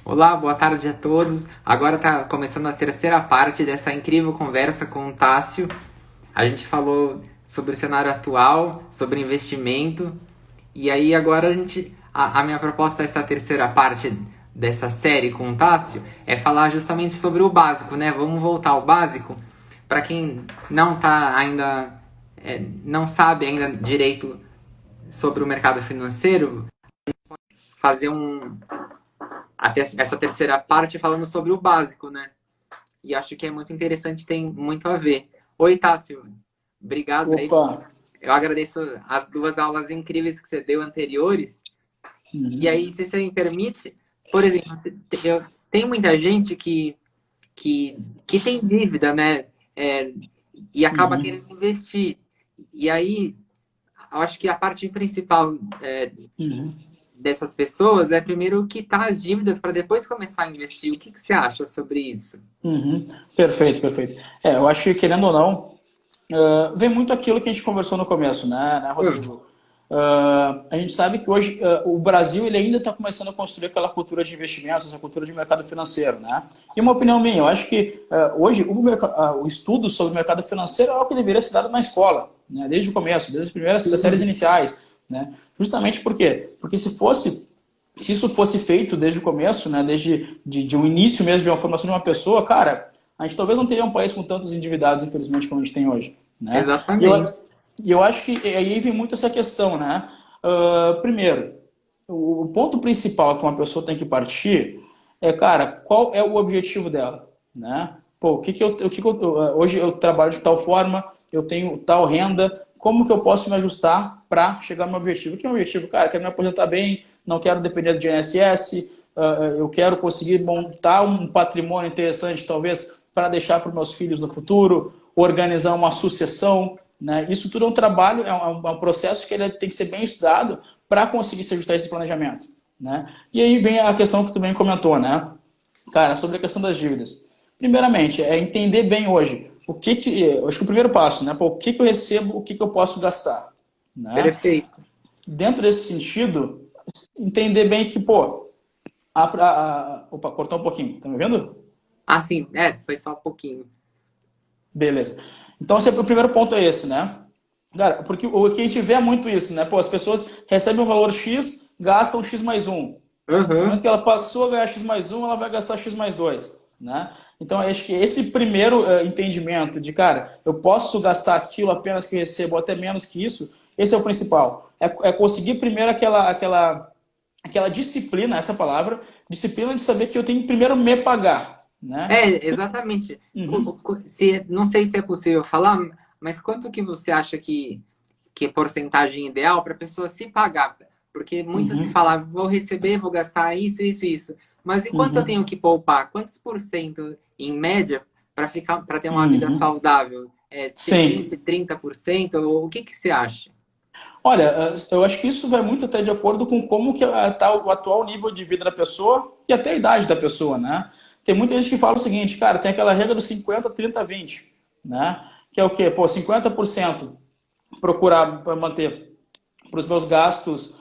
Olá, boa tarde a todos. Agora está começando a terceira parte dessa incrível conversa com o Tássio. A gente falou sobre o cenário atual, sobre investimento. E aí agora a minha proposta dessa terceira parte dessa série com o Tássio é falar justamente sobre o básico, né? Vamos voltar ao básico para quem não tá ainda, não sabe ainda direito sobre o mercado financeiro, fazer até essa terceira parte falando sobre o básico, né? E acho que é muito interessante, tem muito a ver. Oi, Tássio. Obrigado aí. Opa! Eu agradeço as duas aulas incríveis que você deu anteriores. E aí, se você me permite, por exemplo, tem muita gente que tem dívida, né? E acaba Uhum. querendo investir. E aí, eu acho que a parte principal Uhum. dessas pessoas é primeiro quitar as dívidas para depois começar a investir. O que você acha sobre isso? Uhum. Perfeito, perfeito. Eu acho que, querendo ou não, vem muito aquilo que a gente conversou no começo, né, Rodrigo? A gente sabe que hoje o Brasil ele ainda está começando a construir aquela cultura de investimentos, essa cultura de mercado financeiro, né? E uma opinião minha, eu acho que hoje o estudo sobre o mercado financeiro é algo que deveria ser dado na escola, né? Desde o começo, desde as primeiras das séries iniciais, né? Justamente por quê? Porque se isso fosse feito desde o começo, né, desde de um início mesmo de uma formação de uma pessoa, cara, a gente talvez não teria um país com tantos endividados, infelizmente, como a gente tem hoje, né? E Exatamente. eu acho que aí vem muito essa questão, né? Primeiro, o ponto principal que uma pessoa tem que partir é, cara, qual é o objetivo dela, né? Pô, hoje eu trabalho de tal forma, eu tenho tal renda, como que eu posso me ajustar para chegar ao meu objetivo? O que é o meu objetivo? Cara, eu quero me aposentar bem, não quero depender do INSS, eu quero conseguir montar um patrimônio interessante, talvez, para deixar para os meus filhos no futuro, organizar uma sucessão, né? Isso tudo é um trabalho, é um processo que ele tem que ser bem estudado para conseguir se ajustar a esse planejamento, né? E aí vem a questão que tu bem comentou, né? Cara, sobre a questão das dívidas. Primeiramente, é entender bem hoje acho que o primeiro passo, né? Pô, o que eu recebo, o que eu posso gastar, né? Perfeito. Dentro desse sentido, entender bem que, pô, opa, cortou um pouquinho, tá me vendo? Ah, sim, foi só um pouquinho. Beleza. Então, o primeiro ponto é esse, né? Cara, porque o que a gente vê é muito isso, né? Pô, as pessoas recebem um valor X, gastam X mais um. No Uhum. momento que ela passou a ganhar X mais um, ela vai gastar X mais dois, né? Então, eu acho que esse primeiro entendimento de, cara, eu posso gastar aquilo apenas que recebo, ou até menos que isso, esse é o principal. É conseguir primeiro aquela disciplina, essa palavra, disciplina de saber que eu tenho que primeiro me pagar, né? Exatamente. Uhum, Não sei se é possível falar, mas quanto que você acha que é porcentagem ideal para a pessoa se pagar? Porque muito se uhum, fala, vou receber, vou gastar isso, isso, isso. Mas e quanto eu tenho uhum, que poupar? Quantos por cento, em média, para ter uma vida uhum. saudável? Ser Sim. 20, 30%? O que você acha? Olha, eu acho que isso vai muito até de acordo com como que está o atual nível de vida da pessoa e até a idade da pessoa, né? Tem muita gente que fala o seguinte, cara, tem aquela regra dos 50, 30, 20, né? Que é o quê? Pô, 50% procurar manter para os meus gastos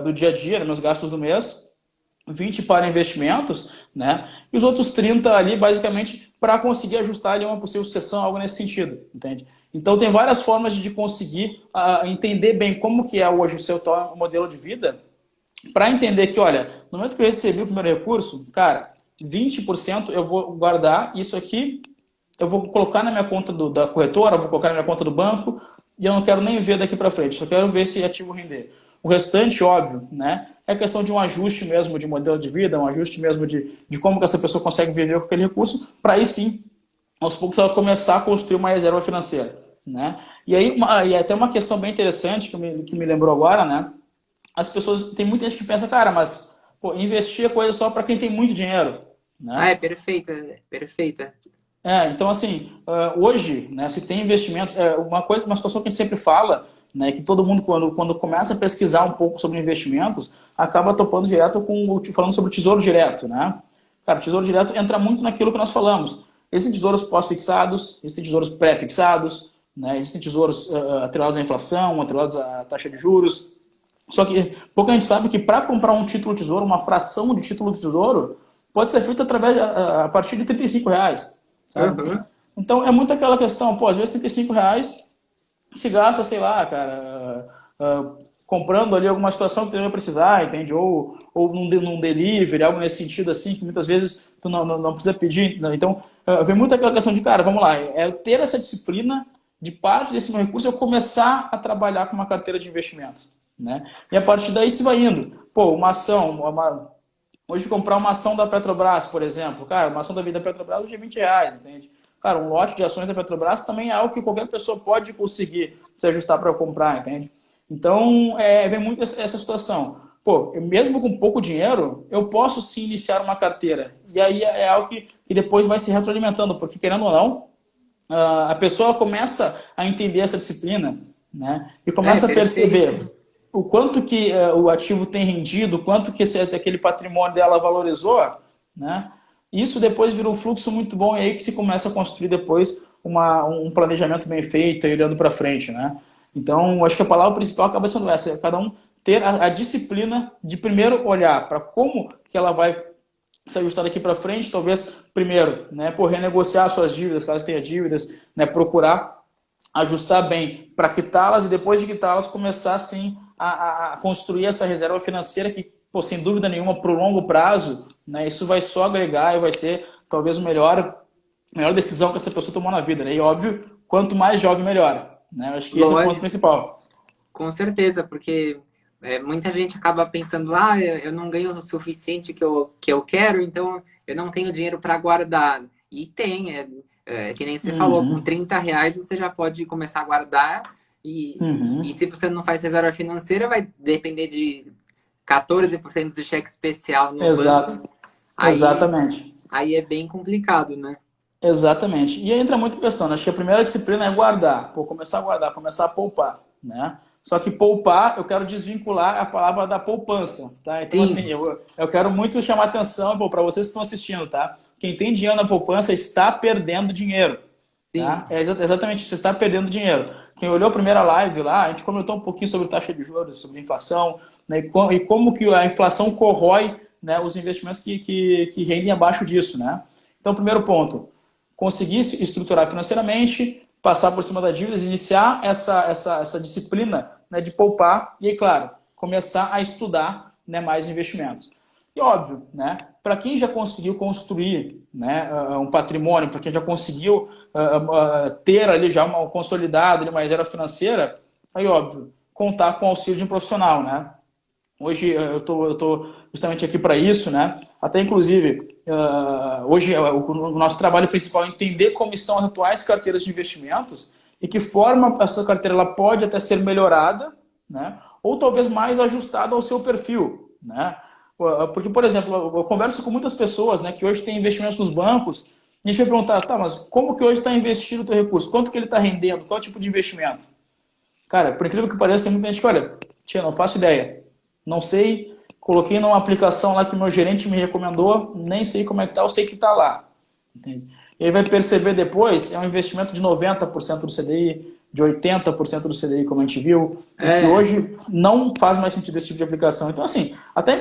do dia a dia, né, meus gastos do mês, 20 para investimentos, né? E os outros 30 ali, basicamente, para conseguir ajustar ali uma possível sucessão, algo nesse sentido, entende? Então, tem várias formas de conseguir entender bem como que é hoje o seu modelo de vida, para entender que, olha, no momento que eu recebi o primeiro recurso, cara, 20% eu vou guardar, isso aqui eu vou colocar na minha conta da corretora, vou colocar na minha conta do banco, e eu não quero nem ver daqui para frente, só quero ver esse ativo render. O restante, óbvio, né, é questão de um ajuste mesmo de modelo de vida, um ajuste mesmo de como que essa pessoa consegue viver com aquele recurso, para aí sim, aos poucos, ela começar a construir uma reserva financeira. Né? E aí, e até uma questão bem interessante que me lembrou agora, né? As pessoas, tem muita gente que pensa, cara, mas pô, investir é coisa só para quem tem muito dinheiro, Ah, né? é perfeita, perfeita. Então, assim, hoje, né, se tem investimentos, uma situação que a gente sempre fala, né, que todo mundo, quando começa a pesquisar um pouco sobre investimentos, acaba topando direto falando sobre o tesouro direto, né? Cara, o tesouro direto entra muito naquilo que nós falamos. Existem tesouros pós-fixados, existem tesouros pré-fixados, né, existem tesouros atrelados à inflação, atrelados à taxa de juros. Só que pouca gente sabe que para comprar um título tesouro, uma fração de título tesouro, pode ser feito a partir de R$ 35, sabe? Uhum. Então é muito aquela questão, pô, às vezes R$ 35 se gasta, sei lá, cara, comprando ali alguma situação que tu não vai precisar, entende? Ou num delivery, algo nesse sentido assim, que muitas vezes tu não precisa pedir, né? Então, vem muito aquela questão de, cara, vamos lá, é ter essa disciplina de parte desse meu recurso eu começar a trabalhar com uma carteira de investimentos, né? E a partir daí se vai indo. Pô, uma ação, hoje comprar uma ação da Petrobras, por exemplo, cara, uma ação da Petrobras hoje é R$ 20, entende? Cara, um lote de ações da Petrobras também é algo que qualquer pessoa pode conseguir se ajustar para comprar, entende? Então, vem muito essa situação. Pô, mesmo com pouco dinheiro, eu posso sim iniciar uma carteira. E aí é algo que depois vai se retroalimentando, porque querendo ou não, a pessoa começa a entender essa disciplina, né? E começa a perceber o quanto que o ativo tem rendido, o quanto que aquele patrimônio dela valorizou, né? Isso depois vira um fluxo muito bom e aí que se começa a construir depois um planejamento bem feito e olhando para frente, né? Então, acho que a palavra principal acaba sendo essa, cada um ter a disciplina de primeiro olhar para como que ela vai se ajustar daqui para frente, talvez primeiro, né, por renegociar suas dívidas, caso tenha dívidas, né, procurar ajustar bem para quitá-las e depois de quitá-las começar assim a construir essa reserva financeira que, pô, sem dúvida nenhuma, para o longo prazo, né, isso vai só agregar e vai ser talvez a melhor decisão que essa pessoa tomou na vida, né? E óbvio, quanto mais jovem, melhor, né? Acho que esse é o ponto principal. Com certeza, porque muita gente acaba pensando, eu não ganho o suficiente que eu quero, então eu não tenho dinheiro para guardar. E tem, que nem você falou, com R$ 30 você já pode começar a guardar. E se você não faz reserva financeira, vai depender de 14% de cheque especial no banco. Exatamente. Aí é bem complicado, né? Exatamente. E aí entra muito questão, né? Acho que a primeira disciplina é guardar. Pô, começar a guardar, começar a poupar, né? Só que poupar, eu quero desvincular a palavra da poupança, tá? Então, Sim. assim, eu quero muito chamar atenção, para vocês que estão assistindo, tá? Quem tem dinheiro na poupança está perdendo dinheiro, tá? É exatamente isso, você está perdendo dinheiro. Quem olhou a primeira live lá, a gente comentou um pouquinho sobre taxa de juros, sobre inflação, né? E como que a inflação corrói, né, os investimentos que rendem abaixo disso, né? Então, primeiro ponto, conseguir se estruturar financeiramente, passar por cima das dívidas, iniciar essa disciplina, né, de poupar e, claro, começar a estudar, né, mais investimentos. E óbvio, né, para quem já conseguiu construir, né, um patrimônio, para quem já conseguiu ter ali já uma consolidada, uma reserva financeira, aí óbvio, contar com o auxílio de um profissional, né? Hoje eu tô justamente aqui para isso, né? Até inclusive, hoje o nosso trabalho principal é entender como estão as atuais carteiras de investimentos e que forma essa carteira ela pode até ser melhorada, né? Ou talvez mais ajustada ao seu perfil, né? Porque, por exemplo, eu converso com muitas pessoas, né, que hoje têm investimentos nos bancos e a gente vai perguntar, tá, mas como que hoje está investindo o teu recurso? Quanto que ele está rendendo? Qual tipo de investimento? Cara, por incrível que pareça, tem muita gente que, olha, tia, não faço ideia. Não sei, coloquei numa aplicação lá que o meu gerente me recomendou, nem sei como é que tá, eu sei que tá lá. Entende? E aí vai perceber depois, é um investimento de 90% do CDI, de 80% do CDI, como a gente viu, que hoje não faz mais sentido esse tipo de aplicação. Então, assim, até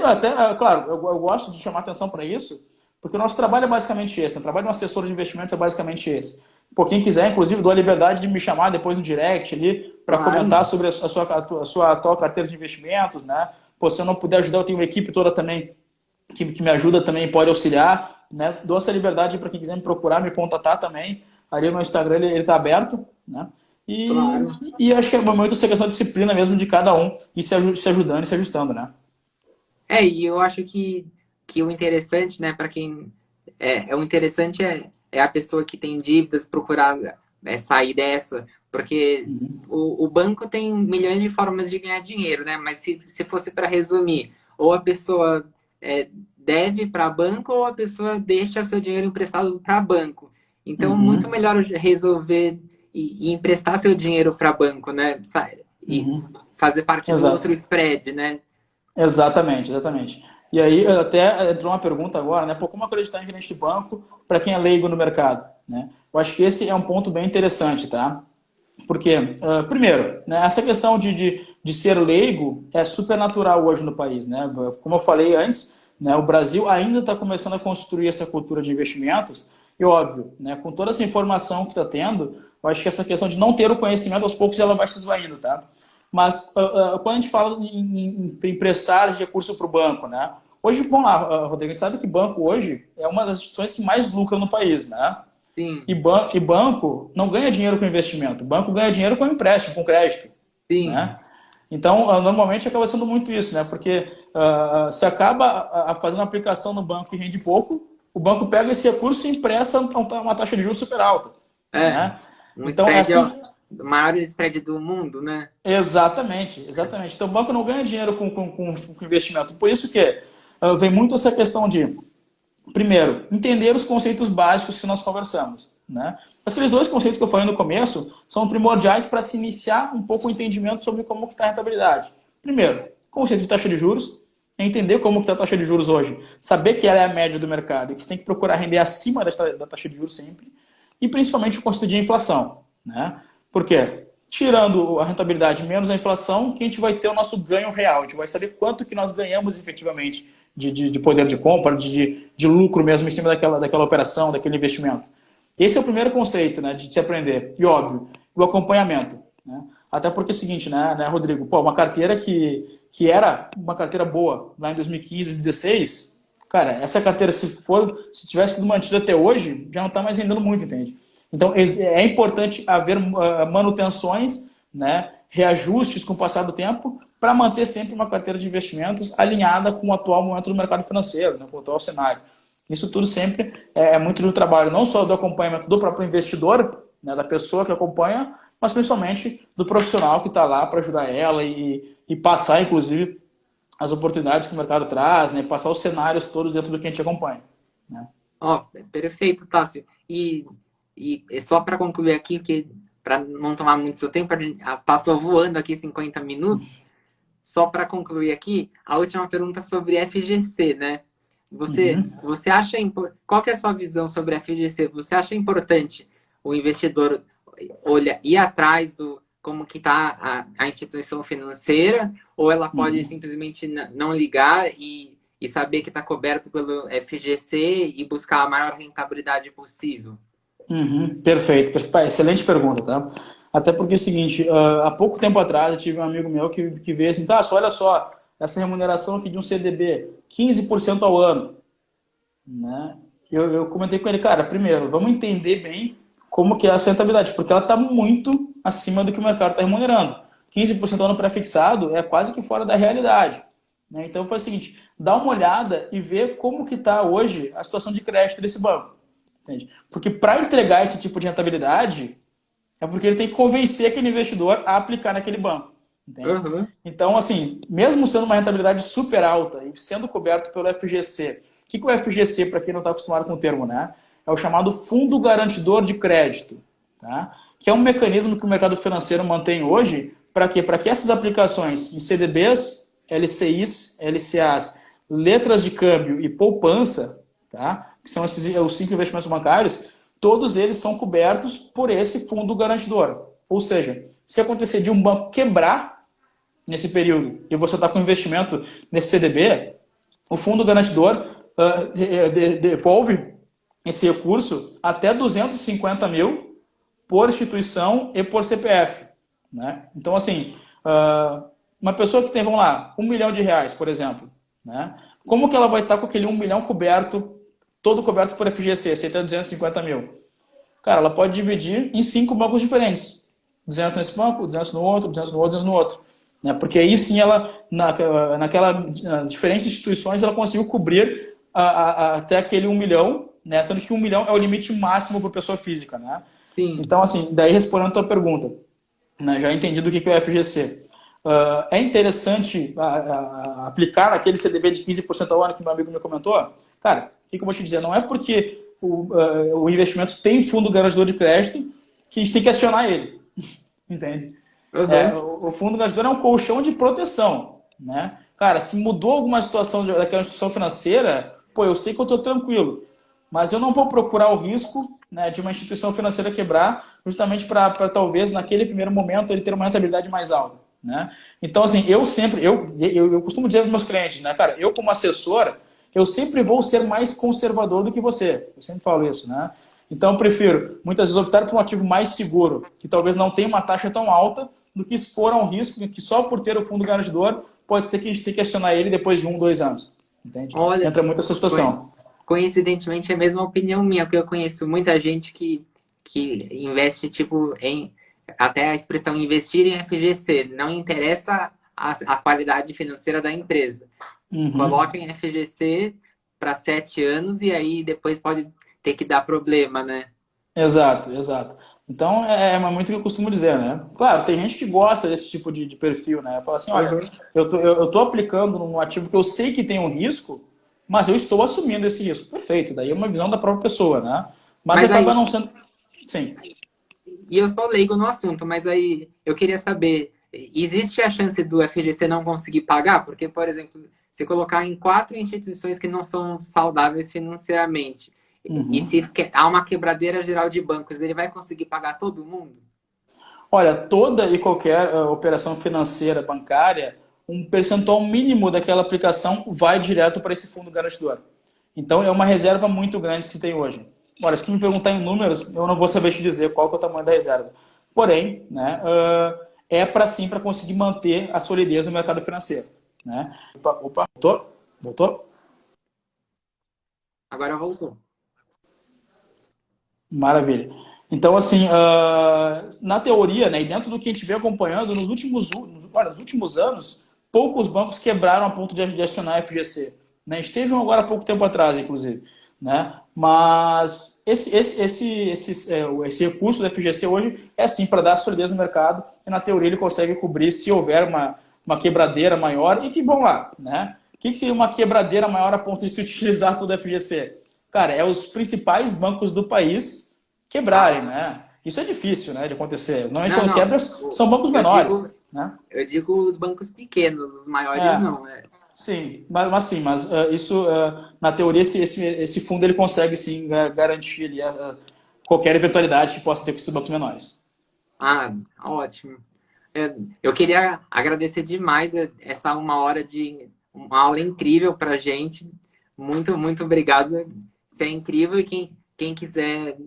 claro, eu gosto de chamar atenção para isso, porque o nosso trabalho é basicamente esse, né? O trabalho de um assessor de investimentos é basicamente esse. Por quem quiser, inclusive, dou a liberdade de me chamar depois no direct ali, para comentar sobre a sua atual carteira de investimentos, né? Pô, se eu não puder ajudar, eu tenho uma equipe toda também que me ajuda também, pode auxiliar, né? Dou essa liberdade para quem quiser me procurar, me contatar também. Ali no Instagram ele está aberto, né? E acho que é muito essa questão de disciplina mesmo de cada um e se ajudando e se ajustando, né? E eu acho que o interessante, né, para quem o interessante é a pessoa que tem dívidas procurar sair dessa, porque o banco tem milhões de formas de ganhar dinheiro, né? Mas se fosse para resumir, ou a pessoa deve para banco ou a pessoa deixa o seu dinheiro emprestado para banco. Então, muito melhor resolver e emprestar seu dinheiro para banco, né? E fazer parte do outro spread, né? Exatamente, exatamente. E aí até entrou uma pergunta agora, né? Pô, como acreditar em gerente de banco para quem é leigo no mercado, né? Eu acho que esse é um ponto bem interessante, tá? Porque, primeiro, né, essa questão de ser leigo é super natural hoje no país, né? Como eu falei antes, né? O Brasil ainda está começando a construir essa cultura de investimentos e, óbvio, né, com toda essa informação que está tendo, eu acho que essa questão de não ter o conhecimento, aos poucos ela vai se esvaindo, tá? Mas quando a gente fala em emprestar recurso para o banco, né? Hoje, vamos lá, Rodrigo, a gente sabe que banco hoje é uma das instituições que mais lucra no país, né? Sim, E banco não ganha dinheiro com investimento, banco ganha dinheiro com empréstimo, com crédito, sim, né? Então, normalmente acaba sendo muito isso, né? Porque se acaba fazendo aplicação no banco e rende pouco, o banco pega esse recurso e empresta uma taxa de juros super alta, é. né? Um Então, é spread, assim, o maior spread do mundo, né? exatamente, exatamente. Então, o banco não ganha dinheiro com investimento. Por isso que vem muito essa questão de, primeiro, entender os conceitos básicos que nós conversamos, né? Aqueles dois conceitos que eu falei no começo são primordiais para se iniciar um pouco o entendimento sobre como está a rentabilidade. Primeiro, conceito de taxa de juros, é entender como está a taxa de juros hoje, saber que ela é a média do mercado e que você tem que procurar render acima da taxa de juros sempre, e principalmente o conceito de inflação, né? Por quê? Tirando a rentabilidade menos a inflação, que a gente vai ter o nosso ganho real, a gente vai saber quanto que nós ganhamos efetivamente de poder de compra, de lucro mesmo em cima daquela operação, daquele investimento. Esse é o primeiro conceito, né, de se aprender. E óbvio, o acompanhamento, né? Até porque é o seguinte, né, Rodrigo? Pô, uma carteira que era uma carteira boa lá em 2015, 2016, cara, essa carteira, se tivesse sido mantida até hoje, já não está mais rendendo muito, entende? Então, é importante haver manutenções, né, reajustes com o passar do tempo, para manter sempre uma carteira de investimentos alinhada com o atual momento do mercado financeiro, né, com o atual cenário. Isso tudo sempre é muito do trabalho, não só do acompanhamento do próprio investidor, né, da pessoa que acompanha, mas principalmente do profissional que está lá para ajudar ela e passar, inclusive, as oportunidades que o mercado traz, né, passar os cenários todos dentro do que a gente acompanha, né? Ó, perfeito, Tássio. E só para concluir aqui, que para não tomar muito seu tempo, passou voando aqui 50 minutos. Só para concluir aqui, a última pergunta sobre FGC, né? Você acha qual que é a sua visão sobre a FGC? Você acha importante o investidor ir atrás do como que está a instituição financeira, ou ela pode simplesmente não ligar e saber que está coberto pelo FGC e buscar a maior rentabilidade possível? Perfeito. Excelente pergunta, tá? Até porque é o seguinte, há pouco tempo atrás eu tive um amigo meu que veio assim, tá, olha só, essa remuneração aqui de um CDB, 15% ao ano, né? Eu comentei com ele, cara, primeiro, vamos entender bem como que é essa rentabilidade, porque ela está muito acima do que o mercado está remunerando. 15% ao ano pré-fixado é quase que fora da realidade, né? Então foi o seguinte, dá uma olhada e vê como que está hoje a situação de crédito desse banco, entende? Porque para entregar esse tipo de rentabilidade, é porque ele tem que convencer aquele investidor a aplicar naquele banco. Entende? Então, assim, mesmo sendo uma rentabilidade super alta e sendo coberto pelo FGC, o que é o FGC, para quem não está acostumado com o termo, né? É o chamado Fundo Garantidor de Crédito, tá? Que é um mecanismo que o mercado financeiro mantém hoje para quê? Para que essas aplicações em CDBs, LCIs, LCAs, letras de câmbio e poupança, tá? Que são os 5 investimentos bancários, todos eles são cobertos por esse fundo garantidor. Ou seja, se acontecer de um banco quebrar nesse período e você está com investimento nesse CDB, o fundo garantidor devolve esse recurso até 250 mil por instituição e por CPF, né? Então, assim, uma pessoa que tem, vamos lá, R$1 milhão, por exemplo, né? Como que ela vai estar com aquele 1 milhão coberto, todo coberto por FGC, se até 250 mil? Cara, ela pode dividir em 5 bancos diferentes. 200 nesse banco, 200 no outro, 200 no outro, 200 no outro. Né? Porque aí sim, ela, nas diferentes instituições, ela conseguiu cobrir até aquele 1 milhão, né? Sendo que 1 milhão é o limite máximo para pessoa física, né? Sim. Então, assim, daí respondendo a tua pergunta, né? Já entendi do que é o FGC. É interessante aplicar aquele CDB de 15% ao ano que meu amigo me comentou? Cara, o que eu vou te dizer? Não é porque o investimento tem fundo garantidor de crédito que a gente tem que acionar ele. Entende? O fundo garantidor é um colchão de proteção, né? Cara, se mudou alguma situação daquela instituição financeira, pô, eu sei que eu estou tranquilo, mas eu não vou procurar o risco, né, de uma instituição financeira quebrar justamente para talvez naquele primeiro momento ele ter uma rentabilidade mais alta, né? Então, assim, eu costumo dizer aos meus clientes, né, cara, eu como assessor, eu sempre vou ser mais conservador do que você. Eu sempre falo isso, né? Então, eu prefiro, muitas vezes, optar por um ativo mais seguro, que talvez não tenha uma taxa tão alta, do que expor a um risco que só por ter o fundo garantidor, pode ser que a gente tenha que acionar ele depois de 1, 2 anos. Entende? Olha, Entra muito essa situação. coincidentemente é a mesma opinião minha, porque eu conheço muita gente que investe, tipo, até a expressão investir em FGC, não interessa a qualidade financeira da empresa. Uhum. Coloca em FGC para 7 anos e aí depois pode ter que dar problema, né? Exato, exato. Então, é muito o que eu costumo dizer, né? Claro, tem gente que gosta desse tipo de perfil, né? Fala assim, olha, Uhum. eu tô aplicando num ativo que eu sei que tem um risco, mas eu estou assumindo esse risco. Perfeito, daí é uma visão da própria pessoa, né? Mas Mas acaba aí, não sendo... Sim. e eu sou leigo no assunto, mas aí eu queria saber, existe a chance do FGC não conseguir pagar? Porque, por exemplo, se colocar em 4 instituições que não são saudáveis financeiramente, e Uhum. se há uma quebradeira geral de bancos, ele vai conseguir pagar todo mundo? Olha, toda e qualquer operação financeira bancária, um percentual mínimo daquela aplicação vai direto para esse fundo garantidor. Então, é uma reserva muito grande que se tem hoje. Olha, se tu me perguntar em números, eu não vou saber te dizer qual que é o tamanho da reserva. Porém, né, é para sim para conseguir manter a solidez no mercado financeiro. Né? Opa, voltou? Voltou? Agora voltou. Maravilha. Então, assim, na teoria, né, e dentro do que a gente vem acompanhando, olha, nos últimos anos, poucos bancos quebraram a ponto de acionar FGC. Né? A gente teve um agora há pouco tempo atrás, inclusive. Né? Mas esse recurso do FGC hoje é sim para dar solidez no mercado e, na teoria, ele consegue cobrir se houver uma quebradeira maior. E que, bom lá, né? O que seria uma quebradeira maior a ponto de se utilizar todo o FGC? Cara, é os principais bancos do país quebrarem, Ah, né? Isso é difícil, né, de acontecer. Normalmente não, quando não. quebra são bancos Eu menores, digo, né? eu digo os bancos pequenos, os maiores É, não. sim, sim, mas isso na teoria esse fundo ele consegue sim garantir ali, qualquer eventualidade que possa ter com esses bancos menores. Ah, ótimo. Eu queria agradecer demais essa 1 hora de uma aula incrível pra gente. Muito, muito obrigado. Isso é incrível e quem quiser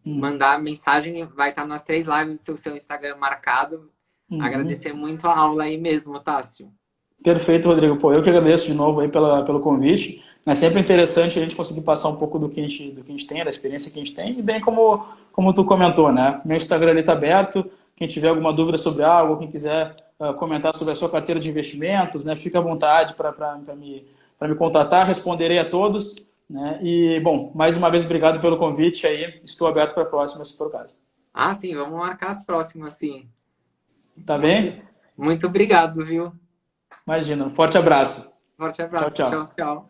Uhum. mandar mensagem vai estar nas 3 lives do seu Instagram marcado. Uhum. Agradecer muito a aula aí mesmo, Tássio. Perfeito, Rodrigo. Pô, eu que agradeço de novo aí pelo convite. É sempre interessante a gente conseguir passar um pouco do que a gente tem, da experiência que a gente tem, e bem como tu comentou, né? Meu Instagram ali está aberto. Quem tiver alguma dúvida sobre algo, quem quiser comentar sobre a sua carteira de investimentos, né? Fica à vontade para me contatar, responderei a todos. Né? E, bom, mais uma vez, obrigado pelo convite aí. Estou aberto para a próxima, se for o caso. Ah, sim, vamos marcar as próximas, sim. Tá Muito, bem? muito obrigado, viu? Imagina. Um forte abraço. Forte Tchau, abraço. Tchau, tchau. tchau.